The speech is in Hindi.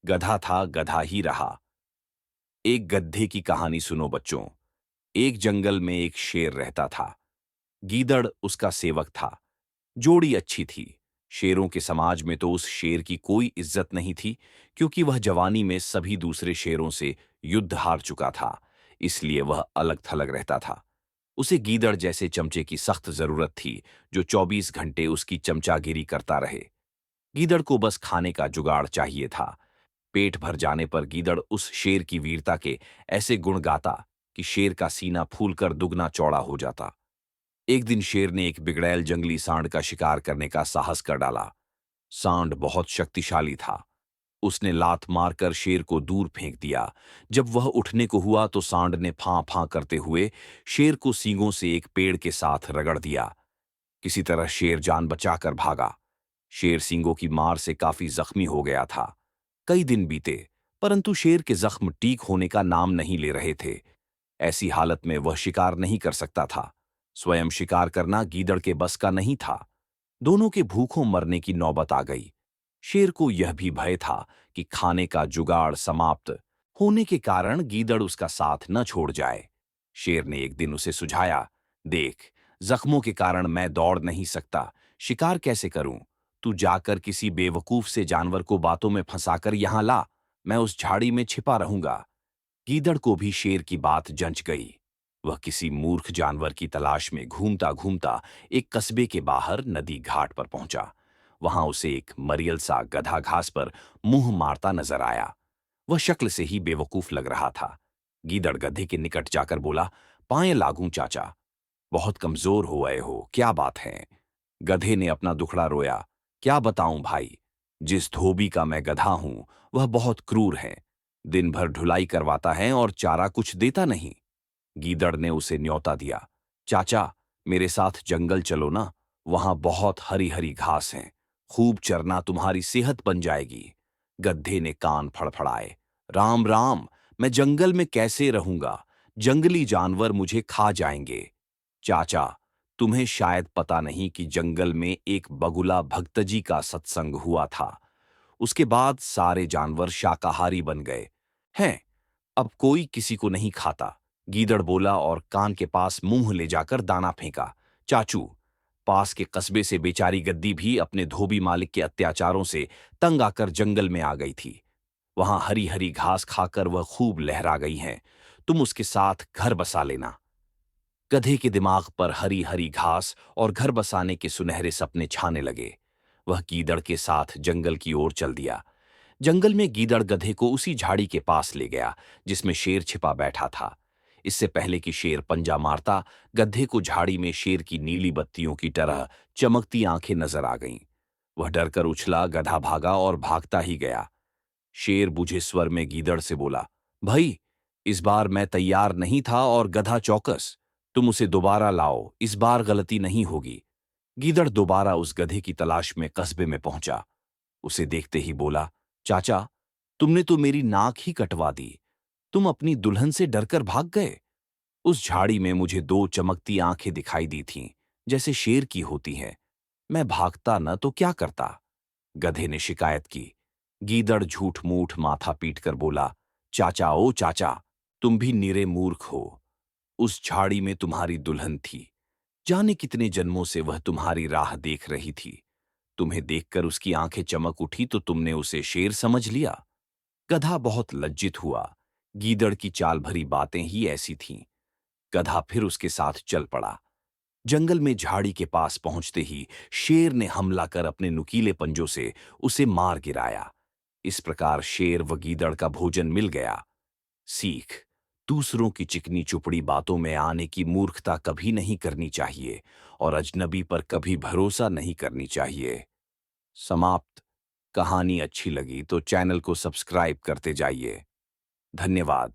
गधा था, गधा ही रहा। एक गधे की कहानी सुनो बच्चों। एक जंगल में एक शेर रहता था। गीदड़ उसका सेवक था। जोड़ी अच्छी थी। शेरों के समाज में तो उस शेर की कोई इज्जत नहीं थी, क्योंकि वह जवानी में सभी दूसरे शेरों से युद्ध हार चुका था। इसलिए वह अलग थलग रहता था। उसे गीदड़ जैसे चमचे की सख्त जरूरत थी, जो 24 घंटे उसकी चमचागिरी करता रहे। गीदड़ को बस खाने का जुगाड़ चाहिए था। पेट भर जाने पर गीदड़ उस शेर की वीरता के ऐसे गुण गाता कि शेर का सीना फूलकर दुगना चौड़ा हो जाता। एक दिन शेर ने एक बिगड़ैल जंगली सांड का शिकार करने का साहस कर डाला। सांड बहुत शक्तिशाली था। उसने लात मारकर शेर को दूर फेंक दिया। जब वह उठने को हुआ तो सांड ने फां फां करते हुए शेर को सींगों से एक पेड़ के साथ रगड़ दिया। किसी तरह शेर जान बचाकर भागा। शेर सींगों की मार से काफी जख्मी हो गया था। कई दिन बीते, परंतु शेर के जख्म ठीक होने का नाम नहीं ले रहे थे। ऐसी हालत में वह शिकार नहीं कर सकता था। स्वयं शिकार करना गीदड़ के बस का नहीं था। दोनों के भूखों मरने की नौबत आ गई। शेर को यह भी भय था कि खाने का जुगाड़ समाप्त होने के कारण गीदड़ उसका साथ न छोड़ जाए। शेर ने एक दिन उसे सुझाया, देख, जख्मों के कारण मैं दौड़ नहीं सकता, शिकार कैसे करूं? तू जाकर किसी बेवकूफ से जानवर को बातों में फंसाकर यहां ला, मैं उस झाड़ी में छिपा रहूंगा। गीदड़ को भी शेर की बात जंच गई। वह किसी मूर्ख जानवर की तलाश में घूमता घूमता एक कस्बे के बाहर नदी घाट पर पहुंचा। वहां उसे एक मरियल सा गधा घास पर मुंह मारता नजर आया। वह शक्ल से ही बेवकूफ लग रहा था। गीदड़ गधे के निकट जाकर बोला, पाए लागूं चाचा, बहुत कमजोर हो गए हो, क्या बात है? गधे ने अपना दुखड़ा रोया, क्या बताऊं भाई, जिस धोबी का मैं गधा हूं वह बहुत क्रूर है। दिन भर ढुलाई करवाता है और चारा कुछ देता नहीं। गीदड़ ने उसे न्योता दिया, चाचा, मेरे साथ जंगल चलो ना, वहां बहुत हरी हरी घास है, खूब चरना, तुम्हारी सेहत बन जाएगी। गधे ने कान फड़फड़ाए, राम राम, मैं जंगल में कैसे रहूंगा? जंगली जानवर मुझे खा जाएंगे। चाचा, तुम्हें शायद पता नहीं कि जंगल में एक बगुला भक्तजी का सत्संग हुआ था। उसके बाद सारे जानवर शाकाहारी बन गए हैं। अब कोई किसी को नहीं खाता। गीदड़ बोला और कान के पास मुंह ले जाकर दाना फेंका। चाचू, पास के कस्बे से बेचारी गद्दी भी अपने धोबी मालिक के अत्याचारों से तंग आकर जंगल में आ गई थी। वहां हरी हरी घास खाकर वह खूब लहरा गई हैं। तुम उसके साथ घर बसा लेना। गधे के दिमाग पर हरी हरी घास और घर बसाने के सुनहरे सपने छाने लगे। वह गीदड़ के साथ जंगल की ओर चल दिया। जंगल में गीदड़ गधे को उसी झाड़ी के पास ले गया जिसमें शेर छिपा बैठा था। इससे पहले कि शेर पंजा मारता, गधे को झाड़ी में शेर की नीली बत्तियों की तरह चमकती आंखें नजर आ गईं। वह डरकर उछला, गधा भागा और भागता ही गया। शेर बुझे स्वर में गीदड़ से बोला, भाई, इस बार मैं तैयार नहीं था और गधा चौकस। तुम उसे दोबारा लाओ, इस बार गलती नहीं होगी। गीदड़ दोबारा उस गधे की तलाश में कस्बे में पहुंचा। उसे देखते ही बोला, चाचा, तुमने तो मेरी नाक ही कटवा दी। तुम अपनी दुल्हन से डरकर भाग गए। उस झाड़ी में मुझे दो चमकती आंखें दिखाई दी थीं, जैसे शेर की होती हैं। मैं भागता न तो क्या करता? गधे ने शिकायत की। गीदड़ झूठ मूठ माथा पीटकर बोला, चाचा, ओ चाचा, तुम भी निरे मूर्ख हो। उस झाड़ी में तुम्हारी दुल्हन थी। जाने कितने जन्मों से वह तुम्हारी राह देख रही थी। तुम्हें देखकर उसकी आंखें चमक उठी तो तुमने उसे शेर समझ लिया। गधा बहुत लज्जित हुआ। गीदड़ की चाल भरी बातें ही ऐसी थीं। गधा फिर उसके साथ चल पड़ा। जंगल में झाड़ी के पास पहुंचते ही शेर ने हमला कर अपने नुकीले पंजों से उसे मार गिराया। इस प्रकार शेर व गीदड़ का भोजन मिल गया। सीख, दूसरों की चिकनी चुपड़ी बातों में आने की मूर्खता कभी नहीं करनी चाहिए और अजनबी पर कभी भरोसा नहीं करनी चाहिए। समाप्त। कहानी अच्छी लगी तो चैनल को सब्सक्राइब करते जाइए। धन्यवाद।